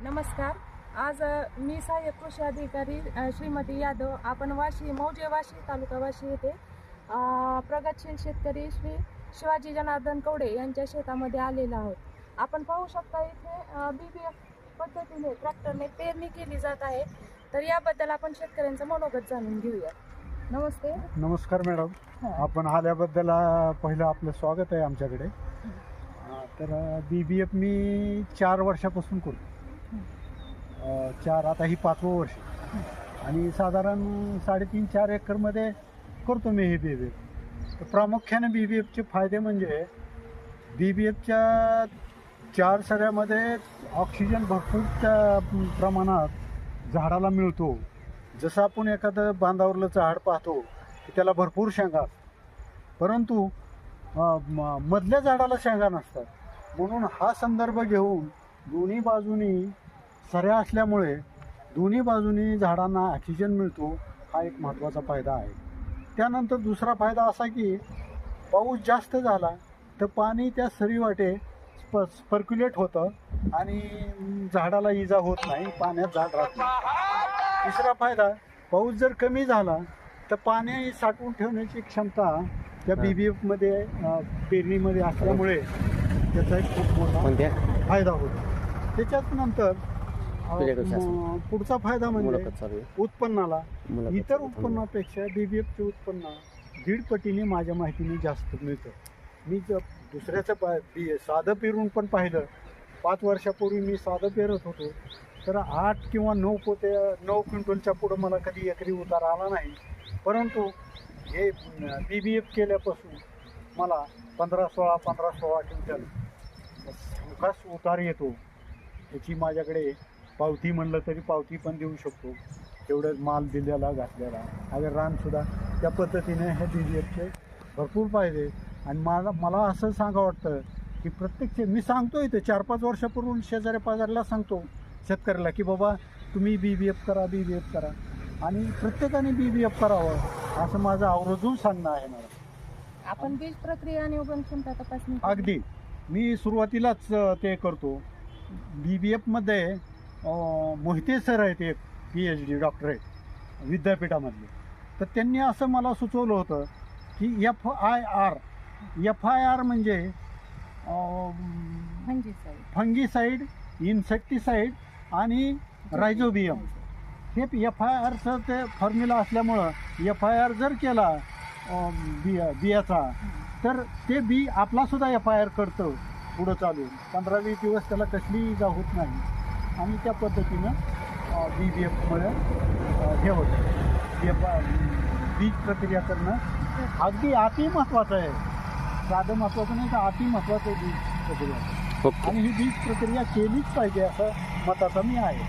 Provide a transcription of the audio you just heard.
नमस्कार. आज मी सहाय्यक कृषी अधिकारी श्रीमती यादव आपण मौजे वाशी तालुका वाशी येथे प्रगतशील शेतकरी श्री शिवाजी जनार्दन कवडे यांच्या शेतामध्ये आलेलो आहोत. आपण पाहू शकता इथे BBF पद्धतीने ट्रॅक्टरने पेरणी केली जात आहे. तर याबद्दल आपण शेतकऱ्यांचं मनोगत जाणून घेऊया. नमस्ते. नमस्कार मॅडम, आपण आल्याबद्दल पहिलं आपलं स्वागत आहे आमच्याकडे. तर BBF मी 4 वर्षापासून करतो. 4 आता ही 5वं वर्ष आणि साधारण 3.5-4 एकरमध्ये करतो मी हे BBF. तर प्रामुख्याने BBFचे फायदे म्हणजे BBFच्या 4 सऱ्यामध्ये ऑक्सिजन भरपूर प्रमाणात झाडाला मिळतो. जसं आपण एखादं बांधावरलं झाड पाहतो की त्याला भरपूर शेंगा असतात, परंतु मधल्या झाडाला शेंगा नसतात. म्हणून हा संदर्भ घेऊन दोन्ही बाजूनी सऱ्या असल्यामुळे दोन्ही बाजूनी झाडांना ऑक्सिजन मिळतो. हा एक महत्त्वाचा फायदा आहे. त्यानंतर दुसरा फायदा असा की पाऊस जास्त झाला तर पाणी त्या सरीवाटे स्पर्क्युलेट होतं आणि झाडाला इजा होत नाही, पाण्यात झाड राहत नाही. तिसरा फायदा, पाऊस जर कमी झाला तर पाणी साठवून ठेवण्याची क्षमता त्या BBFमध्ये पेरणीमध्ये असल्यामुळे त्याचा एक खूप मोठा फायदा होतो. त्याच्यात नंतर पुढचा फायदा म्हणजे उत्पन्नाला. इतर उत्पन्नापेक्षा BBFचे उत्पन्न 1.5 पटीने माझ्या माहितीने जास्त मिळतं. मी जर दुसऱ्याचं साधं पेरून पण पाहिलं, 5 वर्षापूर्वी मी साधं पेरत होतो तर 8 किंवा 9 क्विंटलच्या पुढं मला कधी एकरी उतार आला नाही. परंतु हे BBF केल्यापासून मला 15-16 क्विंटल खास उतार येतो. त्याची माझ्याकडे पावती म्हणलं तरी पावती पण देऊ शकतो, तेवढंच माल दिलेला घातलेला. अगर रानसुद्धा त्या पद्धतीने हे BBFचे भरपूर फायदे. आणि मला असं सांगा वाटतं की प्रत्येक मी सांगतो इथे 4-5 वर्षापूर्वी शेजाऱ्या पाजाऱ्याला सांगतो शेतकऱ्याला की बाबा तुम्ही BBF करा आणि प्रत्येकाने BBF करावं असं माझं आवर्जून सांगणं आहे. मला आपण बीज प्रक्रिया आणि उगवण क्षमता तपासणी अगदी मी सुरुवातीलाच ते करतो. BBFमध्ये मोहिते सर आहेत, एक PhD डॉक्टर आहेत विद्यापीठामधले. तर त्यांनी असं मला सुचवलं होतं की FIR म्हणजे फंगीसाईड, इन्सेक्टिसाईड आणि रायझोबियम. हे FIRचं ते फॉर्म्युला असल्यामुळं FIR जर केला बियाचा तर ते बी आपलासुद्धा FIR करतं पुढं चालून. 15-20 दिवस त्याला कसली इजा होत नाही आणि त्या पद्धतीनं BBFमुळे हे होतं. बीज प्रक्रिया करणं अगदी अति महत्त्वाचं आहे. साधं महत्त्वाचं नाही तर अति महत्त्वाचं आहे बीज प्रक्रिया. आणि ही बीज प्रक्रिया केलीच पाहिजे असं मताचा मी आहे.